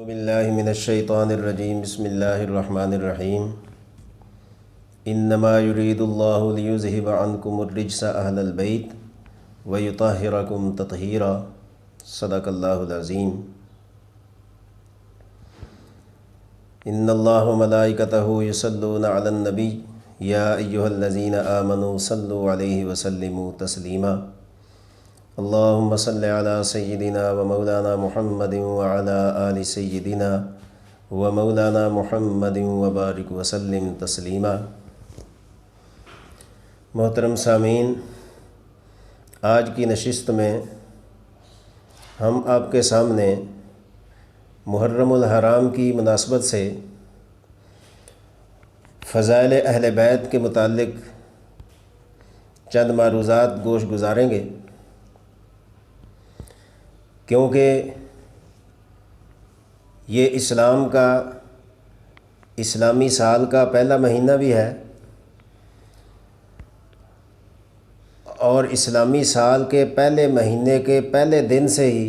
باللہ من الشیطان الرجیم بسم اللہ الرحمن الرحیم انما یرید اللہ لیذہب عنکم الرجس اہل البیت ویطہرکم تطہیرا صدق اللہ العظیم۔ ان اللہ وملائکتہ یصلون علی النبی یا ایہا الذین آمنوا صلوا علیہ وسلموا تسلیما۔ اللہم صل علی سیدنا و مولانا محمد وعلی آل سیدنا و مولانا محمد وبارک وسلم تسلیما۔ محترم سامعین، آج کی نشست میں ہم آپ کے سامنے محرم الحرام کی مناسبت سے فضائل اہل بیت کے متعلق چند معروضات گوش گزاریں گے، کیونکہ یہ اسلام کا اسلامی سال کا پہلا مہینہ بھی ہے اور اسلامی سال کے پہلے مہینے کے پہلے دن سے ہی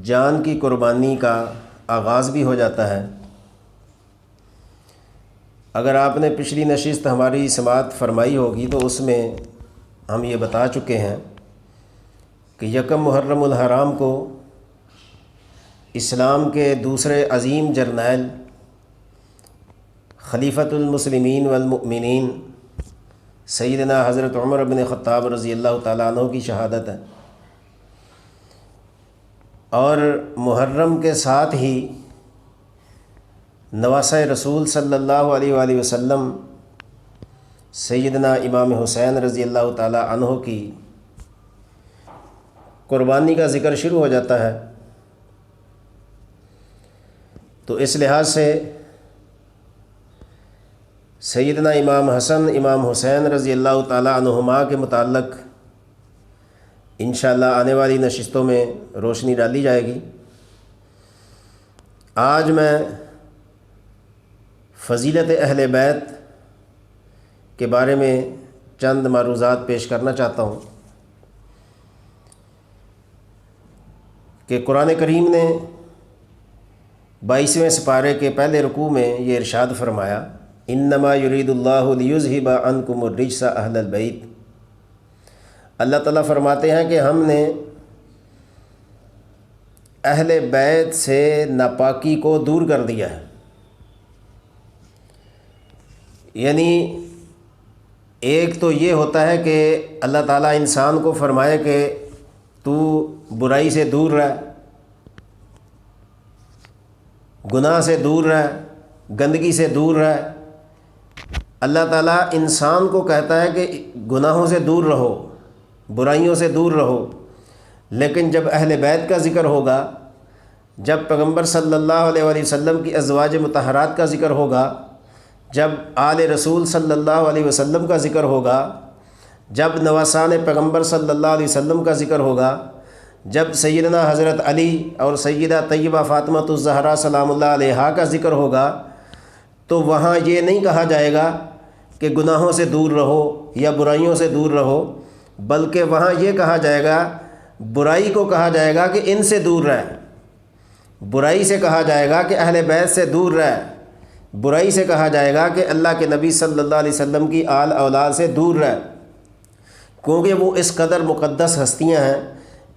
جان کی قربانی کا آغاز بھی ہو جاتا ہے۔ اگر آپ نے پچھلی نشست ہماری سماعت فرمائی ہوگی تو اس میں ہم یہ بتا چکے ہیں کہ یکم محرم الحرام کو اسلام کے دوسرے عظیم جرنیل خلیفۃ المسلمین والمؤمنین سیدنا حضرت عمر بن خطاب رضی اللہ تعالیٰ عنہ کی شہادت ہے، اور محرم کے ساتھ ہی نواسۂ رسول صلی اللہ علیہ وآلہ وسلم سیدنا امام حسین رضی اللہ تعالیٰ عنہ کی قربانی کا ذکر شروع ہو جاتا ہے۔ تو اس لحاظ سے سیدنا امام حسن امام حسین رضی اللہ تعالیٰ عنہما کے متعلق انشاءاللہ آنے والی نشستوں میں روشنی ڈالی جائے گی۔ آج میں فضیلت اہل بیت کے بارے میں چند معروضات پیش کرنا چاہتا ہوں کہ قرآن کریم نے 22ویں سپارے کے پہلے رکوع میں یہ ارشاد فرمایا، انما یرید اللہ لیذہب عنکم الرجس اہل البیت۔ اللہ تعالیٰ فرماتے ہیں کہ ہم نے اہل بیت سے ناپاکی کو دور کر دیا ہے، یعنی ایک تو یہ ہوتا ہے کہ اللہ تعالیٰ انسان کو فرمائے کہ تو برائی سے دور رہ، گناہ سے دور رہ، گندگی سے دور رہ۔ اللہ تعالیٰ انسان کو کہتا ہے کہ گناہوں سے دور رہو، برائیوں سے دور رہو، لیکن جب اہل بیت کا ذکر ہوگا، جب پیغمبر صلی اللہ علیہ وآلہ وسلم کی ازواج مطہرات کا ذکر ہوگا، جب آل رسول صلی اللہ علیہ وسلم کا ذکر ہوگا، جب نواسان پیغمبر صلی اللہ علیہ وسلم کا ذکر ہوگا، جب سیدنا حضرت علی اور سیدہ طیبہ فاطمہ الزہرا سلام اللہ علیہا کا ذکر ہوگا، تو وہاں یہ نہیں کہا جائے گا کہ گناہوں سے دور رہو یا برائیوں سے دور رہو، بلکہ وہاں یہ کہا جائے گا، برائی کو کہا جائے گا کہ ان سے دور رہ، برائی سے کہا جائے گا کہ اہل بیت سے دور رہ، برائی سے کہا جائے گا کہ اللہ کے نبی صلی اللہ علیہ وسلم کی آل اولاد سے دور رہ، کیونکہ وہ اس قدر مقدس ہستیاں ہیں،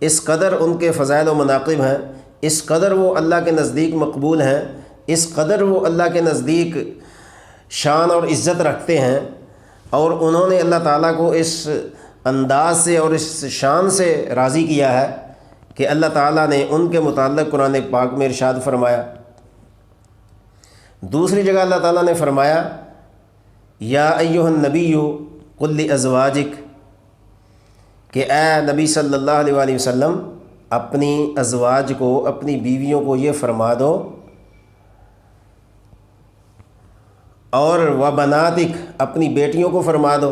اس قدر ان کے فضائل و مناقب ہیں، اس قدر وہ اللہ کے نزدیک مقبول ہیں، اس قدر وہ اللہ کے نزدیک شان اور عزت رکھتے ہیں، اور انہوں نے اللہ تعالیٰ کو اس انداز سے اور اس شان سے راضی کیا ہے کہ اللہ تعالیٰ نے ان کے متعلق قرآن پاک میں ارشاد فرمایا۔ دوسری جگہ اللہ تعالیٰ نے فرمایا، یا ایھا النبی قل لازواجک، کہ اے نبی صلی اللہ علیہ وآلہ وسلم اپنی ازواج کو، اپنی بیویوں کو یہ فرما دو، اور وبناتک اپنی بیٹیوں کو فرما دو،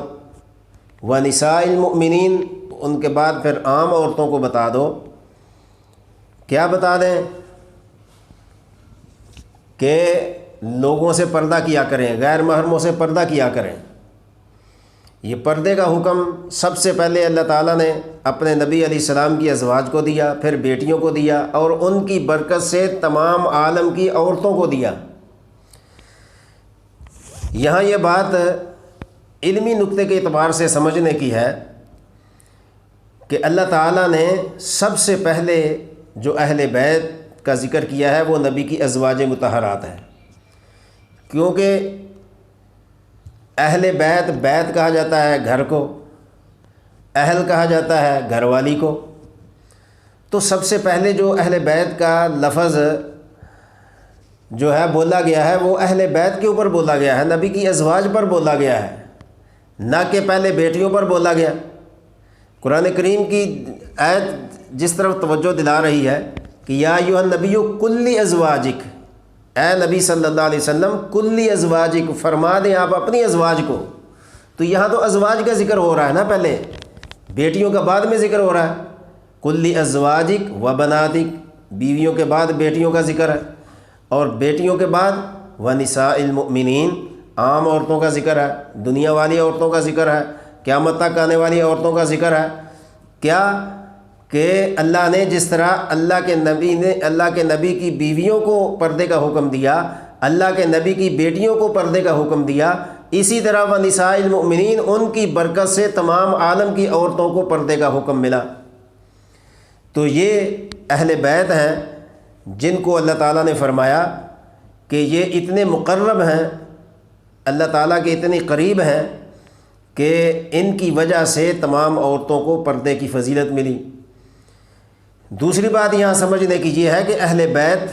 ونساء المؤمنین ان کے بعد پھر عام عورتوں کو بتا دو۔ کیا بتا دیں؟ کہ لوگوں سے پردہ کیا کریں، غیر محرموں سے پردہ کیا کریں، یہ پردے کا حکم سب سے پہلے اللہ تعالیٰ نے اپنے نبی علیہ السلام کی ازواج کو دیا، پھر بیٹیوں کو دیا، اور ان کی برکت سے تمام عالم کی عورتوں کو دیا۔ یہاں یہ بات علمی نقطے کے اعتبار سے سمجھنے کی ہے کہ اللہ تعالیٰ نے سب سے پہلے جو اہل بیت کا ذکر کیا ہے وہ نبی کی ازواج مطہرات ہیں، کیونکہ اہل بیت، بیت کہا جاتا ہے گھر کو، اہل کہا جاتا ہے گھر والی کو، تو سب سے پہلے جو اہل بیت کا لفظ جو ہے بولا گیا ہے وہ اہل بیت کے اوپر بولا گیا ہے، نبی کی ازواج پر بولا گیا ہے، نہ کہ پہلے بیٹیوں پر بولا گیا۔ قرآن کریم کی آیت جس طرف توجہ دلا رہی ہے کہ یا ایھا النبی کل ازواجک، اے نبی صلی اللہ علیہ وسلم کل ازواجک، فرما دیں آپ اپنی ازواج کو، تو یہاں تو ازواج کا ذکر ہو رہا ہے نا، پہلے بیٹیوں کا بعد میں ذکر ہو رہا ہے، کل ازواجک و بناتک، بیویوں کے بعد بیٹیوں کا ذکر ہے، اور بیٹیوں کے بعد ونساء المؤمنین، عام عورتوں کا ذکر ہے، دنیا والی عورتوں کا ذکر ہے، قیامت تک آنے والی عورتوں کا ذکر ہے۔ کیا کہ اللہ نے جس طرح اللہ کے نبی کی بیویوں کو پردے کا حکم دیا، اللہ کے نبی کی بیٹیوں کو پردے کا حکم دیا، اسی طرح ونساء المؤمنین، ان کی برکت سے تمام عالم کی عورتوں کو پردے کا حکم ملا۔ تو یہ اہل بیت ہیں جن کو اللہ تعالیٰ نے فرمایا کہ یہ اتنے مقرب ہیں، اللہ تعالیٰ کے اتنے قریب ہیں کہ ان کی وجہ سے تمام عورتوں کو پردے کی فضیلت ملی۔ دوسری بات یہاں سمجھنے کی یہ ہے کہ اہل بیت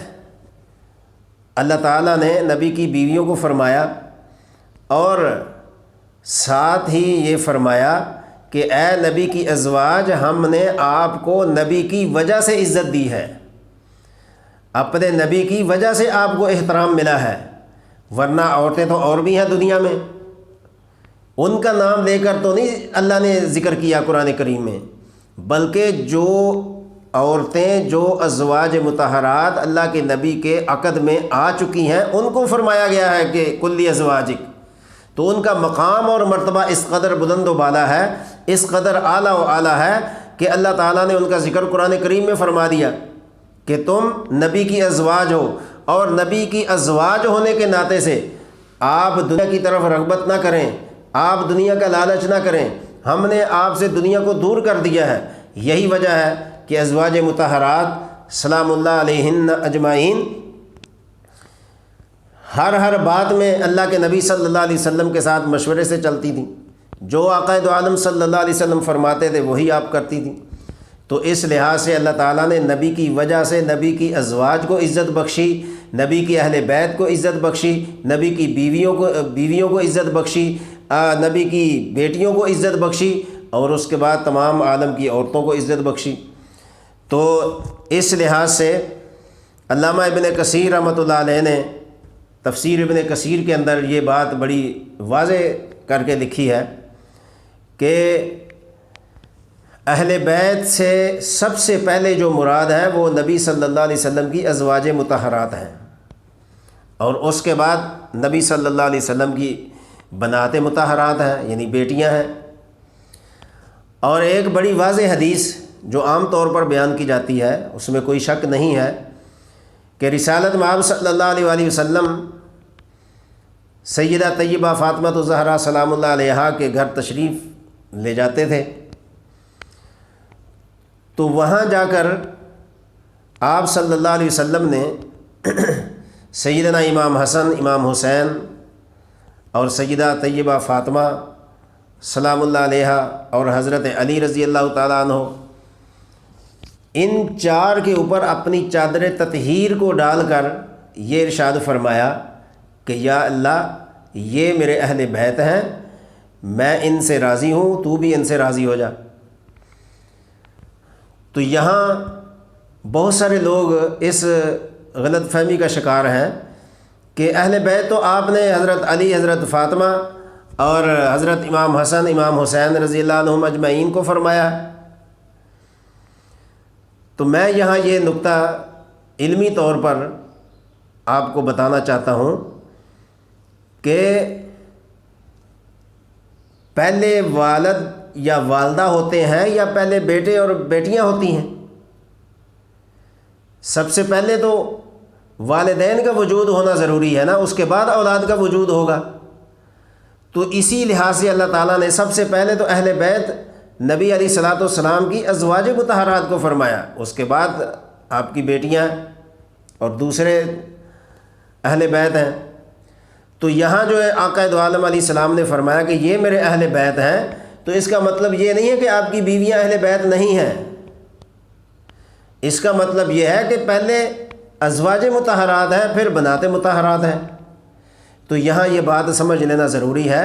اللہ تعالیٰ نے نبی کی بیویوں کو فرمایا، اور ساتھ ہی یہ فرمایا کہ اے نبی کی ازواج، ہم نے آپ کو نبی کی وجہ سے عزت دی ہے، اپنے نبی کی وجہ سے آپ کو احترام ملا ہے، ورنہ عورتیں تو اور بھی ہیں دنیا میں، ان کا نام لے کر تو نہیں اللہ نے ذکر کیا قرآن کریم میں، بلکہ جو عورتیں جو ازواج مطہرات اللہ کے نبی کے عقد میں آ چکی ہیں ان کو فرمایا گیا ہے کہ کلی ازواجک، تو ان کا مقام اور مرتبہ اس قدر بلند و بالا ہے، اس قدر اعلیٰ و اعلیٰ ہے کہ اللہ تعالیٰ نے ان کا ذکر قرآن کریم میں فرما دیا کہ تم نبی کی ازواج ہو، اور نبی کی ازواج ہونے کے ناطے سے آپ دنیا کی طرف رغبت نہ کریں، آپ دنیا کا لالچ نہ کریں، ہم نے آپ سے دنیا کو دور کر دیا ہے۔ یہی وجہ ہے کہ ازواج مطہرات سلام اللہ علیہن اجمعین ہر بات میں اللہ کے نبی صلی اللہ علیہ وسلم کے ساتھ مشورے سے چلتی تھیں، جو آقا دو عالم صلی اللہ علیہ وسلم فرماتے تھے وہی آپ کرتی تھیں۔ تو اس لحاظ سے اللہ تعالیٰ نے نبی کی وجہ سے نبی کی ازواج کو عزت بخشی، نبی کی اہل بیت کو عزت بخشی، نبی کی بیویوں کو عزت بخشی، نبی کی بیٹیوں کو عزت بخشی، اور اس کے بعد تمام عالم کی عورتوں کو عزت بخشی۔ تو اس لحاظ سے علامہ ابن کثیر رحمۃ اللہ علیہ نے تفسیر ابن کثیر کے اندر یہ بات بڑی واضح کر کے لکھی ہے کہ اہل بیت سے سب سے پہلے جو مراد ہے وہ نبی صلی اللہ علیہ وسلم کی ازواج مطہرات ہیں، اور اس کے بعد نبی صلی اللہ علیہ وسلم کی بنات مطہرات ہیں، یعنی بیٹیاں ہیں۔ اور ایک بڑی واضح حدیث جو عام طور پر بیان کی جاتی ہے، اس میں کوئی شک نہیں ہے کہ رسالت مآب صلی اللہ علیہ وآلہ وسلم سیدہ طیبہ فاطمہ الزہرا سلام اللہ علیہا کے گھر تشریف لے جاتے تھے، تو وہاں جا کر آپ صلی اللہ علیہ وسلم نے سیدنا امام حسن، امام حسین اور سیدہ طیبہ فاطمہ سلام اللہ علیہا اور حضرت علی رضی اللہ تعالیٰ عنہ، ان چار کے اوپر اپنی چادر تطہیر کو ڈال کر یہ ارشاد فرمایا کہ یا اللہ یہ میرے اہل بیت ہیں، میں ان سے راضی ہوں، تو بھی ان سے راضی ہو جا۔ تو یہاں بہت سارے لوگ اس غلط فہمی کا شکار ہیں کہ اہل بیت تو آپ نے حضرت علی، حضرت فاطمہ اور حضرت امام حسن، امام حسین رضی اللہ عنہم اجمعین کو فرمایا۔ تو میں یہاں یہ نقطہ علمی طور پر آپ کو بتانا چاہتا ہوں کہ پہلے والد یا والدہ ہوتے ہیں یا پہلے بیٹے اور بیٹیاں ہوتی ہیں؟ سب سے پہلے تو والدین کا وجود ہونا ضروری ہے نا، اس کے بعد اولاد کا وجود ہوگا۔ تو اسی لحاظ سے اللہ تعالیٰ نے سب سے پہلے تو اہل بیت نبی علیہ الصلاۃ والسلام کی ازواج مطہرات کو فرمایا، اس کے بعد آپ کی بیٹیاں اور دوسرے اہل بیت ہیں۔ تو یہاں جو ہے آقا دو عالم علیہ السلام نے فرمایا کہ یہ میرے اہل بیت ہیں، تو اس کا مطلب یہ نہیں ہے کہ آپ کی بیویاں اہل بیت نہیں ہیں۔ اس کا مطلب یہ ہے کہ پہلے ازواج مطہرات ہیں، پھر بنات مطہرات ہیں۔ تو یہاں یہ بات سمجھ لینا ضروری ہے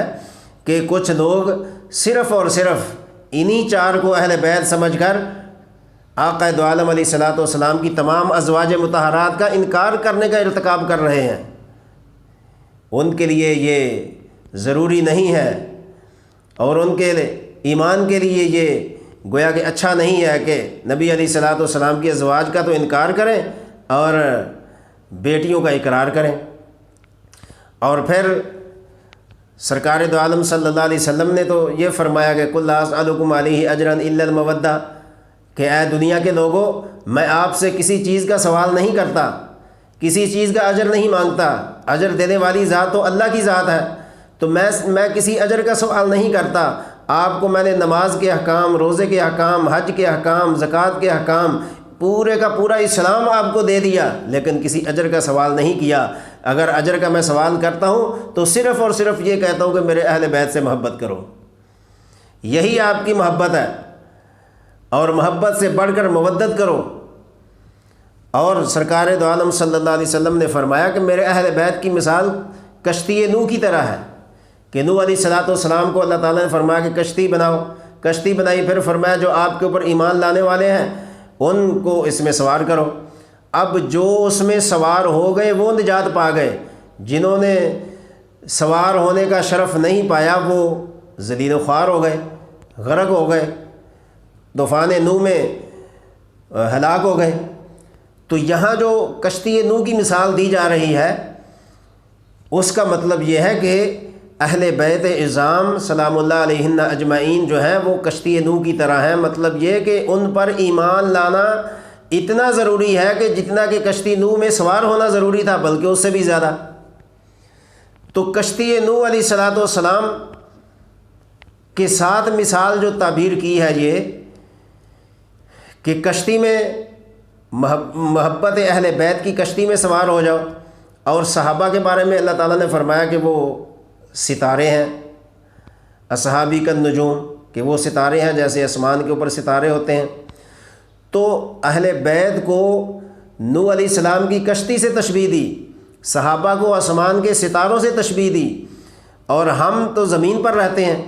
کہ کچھ لوگ صرف اور صرف انہی چار کو اہل بیت سمجھ کر آقا دو عالم علیہ الصلاۃ والسلام کی تمام ازواج مطہرات کا انکار کرنے کا ارتکاب کر رہے ہیں۔ ان کے لیے یہ ضروری نہیں ہے، اور ان کے ایمان کے لیے یہ گویا کہ اچھا نہیں ہے کہ نبی علیہ الصلاۃ والسلام کی ازواج کا تو انکار کریں اور بیٹیوں کا اقرار کریں۔ اور پھر سرکار دو عالم صلی اللہ علیہ وسلم نے تو یہ فرمایا کہ قل لا اسألکم علیہ اجرا الا المودہ، کہ اے دنیا کے لوگوں، میں آپ سے کسی چیز کا سوال نہیں کرتا، کسی چیز کا اجر نہیں مانگتا، اجر دینے والی ذات تو اللہ کی ذات ہے، تو میں کسی اجر کا سوال نہیں کرتا۔ آپ کو میں نے نماز کے احکام، روزے کے احکام، حج کے احکام، زکوٰۃ کے احکام، پورے کا پورا اسلام آپ کو دے دیا، لیکن کسی اجر کا سوال نہیں کیا۔ اگر اجر کا میں سوال کرتا ہوں تو صرف اور صرف یہ کہتا ہوں کہ میرے اہل بیت سے محبت کرو، یہی آپ کی محبت ہے، اور محبت سے بڑھ کر مودت کرو۔ اور سرکار دو عالم صلی اللہ علیہ وسلم نے فرمایا کہ میرے اہل بیت کی مثال کشتی نوح کی طرح ہے، کہ نوح علیہ الصلاۃ والسلام کو اللہ تعالیٰ نے فرمایا کہ کشتی بناؤ، کشتی بنائی، پھر فرمایا جو آپ کے اوپر ایمان لانے والے ہیں ان کو اس میں سوار کرو۔ اب جو اس میں سوار ہو گئے وہ نجات پا گئے، جنہوں نے سوار ہونے کا شرف نہیں پایا وہ ذلیل و خوار ہو گئے، غرق ہو گئے، طوفان نوح میں ہلاک ہو گئے۔ تو یہاں جو کشتی نوح کی مثال دی جا رہی ہے، اس کا مطلب یہ ہے کہ اہل بیت اعظام سلام اللہ علیہن اجمعین جو ہیں وہ کشتی نوح کی طرح ہیں۔ مطلب یہ کہ ان پر ایمان لانا اتنا ضروری ہے کہ جتنا کہ کشتی نوح میں سوار ہونا ضروری تھا، بلکہ اس سے بھی زیادہ۔ تو کشتی نوح علیہ الصلاۃ والسلام کے ساتھ مثال جو تعبیر کی ہے یہ کہ کشتی میں محبت اہل بیت کی کشتی میں سوار ہو جاؤ۔ اور صحابہ کے بارے میں اللہ تعالیٰ نے فرمایا کہ وہ ستارے ہیں، اصحابی کالنجوم، کہ وہ ستارے ہیں جیسے آسمان کے اوپر ستارے ہوتے ہیں۔ تو اہل بیت کو نوح علیہ السلام کی کشتی سے تشبیہ دی، صحابہ کو آسمان کے ستاروں سے تشبیہ دی، اور ہم تو زمین پر رہتے ہیں،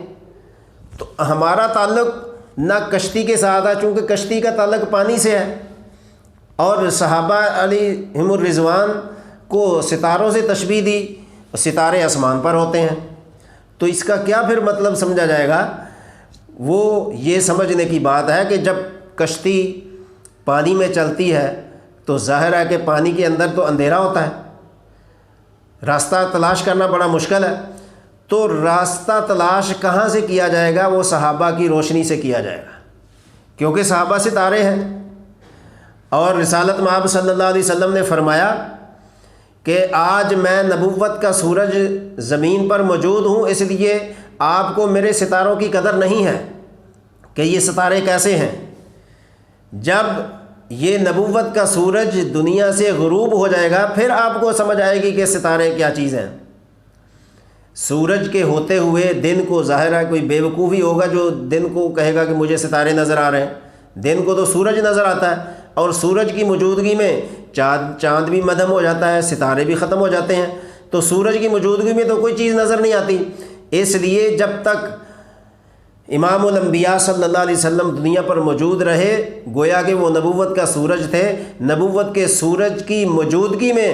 تو ہمارا تعلق نہ کشتی کے ساتھ ہے، چونکہ کشتی کا تعلق پانی سے ہے، اور صحابہ علیہم الرضوان کو ستاروں سے تشبیہ دی، ستارے آسمان پر ہوتے ہیں۔ تو اس کا کیا پھر مطلب سمجھا جائے گا؟ وہ یہ سمجھنے کی بات ہے کہ جب کشتی پانی میں چلتی ہے تو ظاہر ہے کہ پانی کے اندر تو اندھیرا ہوتا ہے، راستہ تلاش کرنا بڑا مشکل ہے، تو راستہ تلاش کہاں سے کیا جائے گا؟ وہ صحابہ کی روشنی سے کیا جائے گا، کیونکہ صحابہ ستارے ہیں۔ اور رسالت مآب صلی اللہ علیہ وسلم نے فرمایا کہ آج میں نبوت کا سورج زمین پر موجود ہوں، اس لیے آپ کو میرے ستاروں کی قدر نہیں ہے کہ یہ ستارے کیسے ہیں۔ جب یہ نبوت کا سورج دنیا سے غروب ہو جائے گا پھر آپ کو سمجھ آئے گی کہ ستارے کیا چیز ہیں۔ سورج کے ہوتے ہوئے دن کو، ظاہر ہے کوئی بے وقوف ہی ہوگا جو دن کو کہے گا کہ مجھے ستارے نظر آ رہے ہیں۔ دن کو تو سورج نظر آتا ہے، اور سورج کی موجودگی میں چاند بھی مدھم ہو جاتا ہے، ستارے بھی ختم ہو جاتے ہیں، تو سورج کی موجودگی میں تو کوئی چیز نظر نہیں آتی۔ اس لیے جب تک امام الانبیاء صلی اللہ علیہ وسلم دنیا پر موجود رہے، گویا کہ وہ نبوت کا سورج تھے، نبوت کے سورج کی موجودگی میں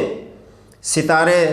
ستارے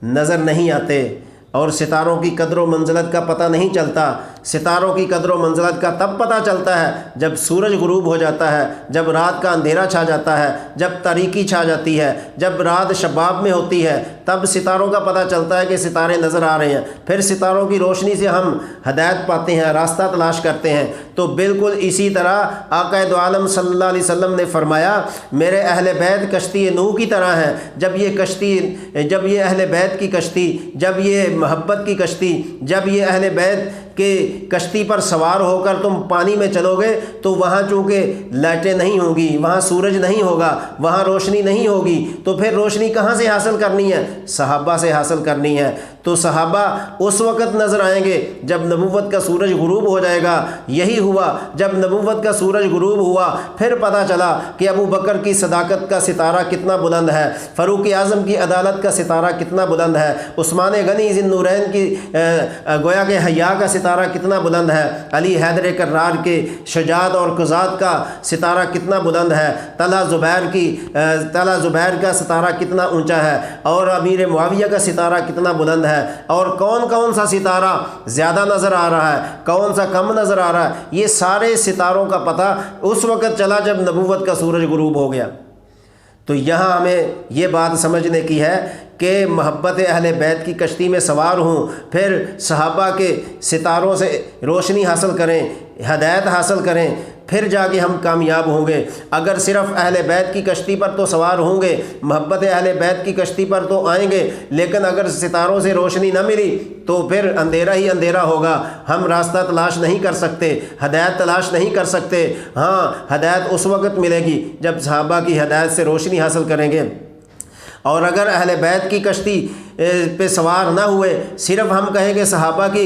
نظر نہیں آتے، اور ستاروں کی قدر و منزلت کا پتہ نہیں چلتا۔ ستاروں کی قدر و منزلت کا تب پتہ چلتا ہے جب سورج غروب ہو جاتا ہے، جب رات کا اندھیرا چھا جاتا ہے، جب تاریکی چھا جاتی ہے، جب رات شباب میں ہوتی ہے، تب ستاروں کا پتہ چلتا ہے کہ ستارے نظر آ رہے ہیں۔ پھر ستاروں کی روشنی سے ہم ہدایت پاتے ہیں، راستہ تلاش کرتے ہیں۔ تو بالکل اسی طرح آقا دو عالم صلی اللہ علیہ وسلم نے فرمایا میرے اہل بیت کشتی نوح کی طرح ہیں۔ جب یہ اہل بیت کی کشتی، جب یہ محبت کی کشتی، جب یہ اہل بیت کہ کشتی پر سوار ہو کر تم پانی میں چلو گے تو وہاں چونکہ لائٹیں نہیں ہوں گی، وہاں سورج نہیں ہوگا، وہاں روشنی نہیں ہوگی، تو پھر روشنی کہاں سے حاصل کرنی ہے؟ صحابہ سے حاصل کرنی ہے۔ تو صحابہ اس وقت نظر آئیں گے جب نبوت کا سورج غروب ہو جائے گا۔ یہی ہوا، جب نبوت کا سورج غروب ہوا پھر پتہ چلا کہ ابو بکر کی صداقت کا ستارہ کتنا بلند ہے، فاروق اعظم کی عدالت کا ستارہ کتنا بلند ہے، عثمان غنی ذی النورین کی گویا کہ حیا کا ستارہ کتنا بلند ہے، علی حیدر کرار کے شجاعت اور قضات کا ستارہ کتنا بلند ہے، طلحہ زبیر کا ستارہ کتنا اونچا ہے، اور امیر معاویہ کا ستارہ کتنا بلند ہے، اور کون سا ستارہ زیادہ نظر آ رہا ہے، کون سا کم نظر آ رہا ہے۔ یہ سارے ستاروں کا پتہ اس وقت چلا جب نبوت کا سورج غروب ہو گیا۔ تو یہاں ہمیں یہ بات سمجھنے کی ہے کہ محبت اہل بیت کی کشتی میں سوار ہوں، پھر صحابہ کے ستاروں سے روشنی حاصل کریں، ہدایت حاصل کریں، پھر جا کے ہم کامیاب ہوں گے۔ اگر صرف اہل بیت کی کشتی پر تو سوار ہوں گے، محبت اہل بیت کی کشتی پر تو آئیں گے، لیکن اگر ستاروں سے روشنی نہ ملی تو پھر اندھیرا ہی اندھیرا ہوگا، ہم راستہ تلاش نہیں کر سکتے، ہدایت تلاش نہیں کر سکتے۔ ہاں، ہدایت اس وقت ملے گی جب صحابہ کی ہدایت سے روشنی حاصل کریں گے۔ اور اگر اہل بیت کی کشتی پہ سوار نہ ہوئے، صرف ہم کہیں کہ صحابہ کی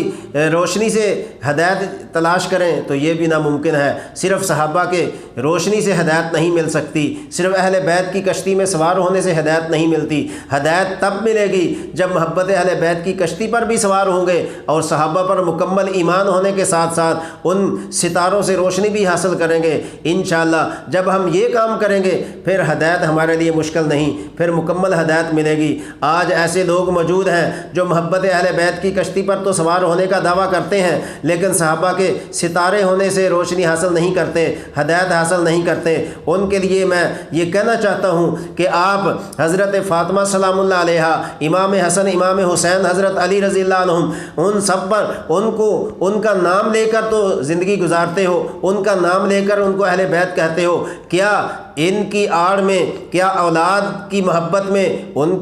روشنی سے ہدایت تلاش کریں تو یہ بھی ناممکن ہے۔ صرف صحابہ کے روشنی سے ہدایت نہیں مل سکتی، صرف اہل بیت کی کشتی میں سوار ہونے سے ہدایت نہیں ملتی۔ ہدایت تب ملے گی جب محبت اہل بیت کی کشتی پر بھی سوار ہوں گے اور صحابہ پر مکمل ایمان ہونے کے ساتھ ساتھ ان ستاروں سے روشنی بھی حاصل کریں گے۔ انشاءاللہ جب ہم یہ کام کریں گے پھر ہدایت ہمارے لیے مشکل نہیں، پھر مکمل ہدایت ملے گی۔ آج ایسے لوگ موجود ہیں جو محبت اہل بیت کی کشتی پر تو سوار ہونے کا دعویٰ کرتے ہیں، لیکن صحابہ کے ستارے ہونے سے روشنی حاصل نہیں کرتے، ہدایت حاصل نہیں کرتے۔ ان کے لیے میں یہ کہنا چاہتا ہوں کہ آپ حضرت فاطمہ سلام اللہ علیہا، امام حسن، امام حسین، حضرت علی رضی اللہ عنہم، ان سب پر ان کا نام لے کر تو زندگی گزارتے ہو، ان کا نام لے کر ان کو اہل بیت کہتے ہو، کیا ان کی آڑ میں، کیا اولاد کی محبت میں ان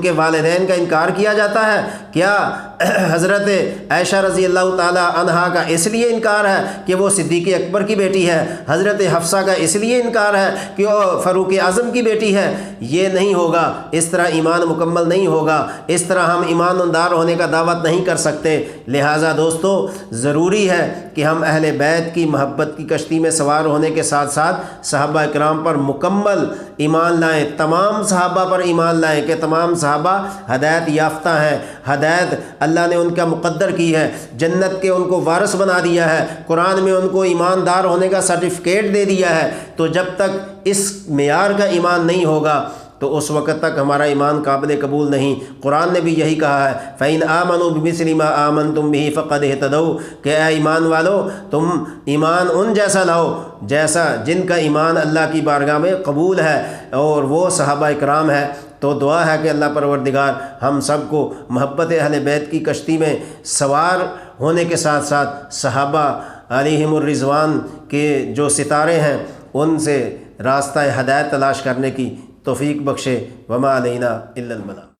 کے والدین کا انکار کیا جاتا ہے؟ کیا حضرت عائشہ رضی اللہ تعالی عنہا کا اس لیے انکار ہے کہ وہ صدیق اکبر کی بیٹی ہے؟ حضرت حفصہ کا اس لیے انکار ہے کہ وہ فاروق اعظم کی بیٹی ہے؟ یہ نہیں ہوگا، اس طرح ایمان مکمل نہیں ہوگا، اس طرح ہم ایمان دار ہونے کا دعوت نہیں کر سکتے۔ لہٰذا دوستو، ضروری ہے کہ ہم اہل بیت کی محبت کی کشتی میں سوار ہونے کے ساتھ ساتھ صحابہ اکرام پر مکمل ایمان لائیں، تمام صحابہ پر ایمان لائیں کہ تمام صحابہ ہدایت یافتہ ہیں، ہدایت اللہ نے ان کا مقدر کی ہے، جنت کے ان کو وارث بنا دیا ہے، قرآن میں ان کو ایماندار ہونے کا سرٹیفکیٹ دے دیا ہے۔ تو جب تک اس معیار کا ایمان نہیں ہوگا تو اس وقت تک ہمارا ایمان قابل قبول نہیں۔ قرآن نے بھی یہی کہا ہے، فَإِنْ آمَنُوا بِمِثْلِ مَا آمَنْتُمْ بِهِ فَقَدْ اهْتَدَوْا، کہ اے ایمان والو تم ایمان ان جیسا لاؤ جیسا جن کا ایمان اللہ کی بارگاہ میں قبول ہے، اور وہ صحابہ اکرام ہے۔ تو دعا ہے کہ اللہ پروردگار ہم سب کو محبت اہل بیت کی کشتی میں سوار ہونے کے ساتھ ساتھ صحابہ علیہم الرضوان کے جو ستارے ہیں ان سے راستہ ہدایت تلاش کرنے کی توفیق بخشے۔ وما علینا الا البلاغ۔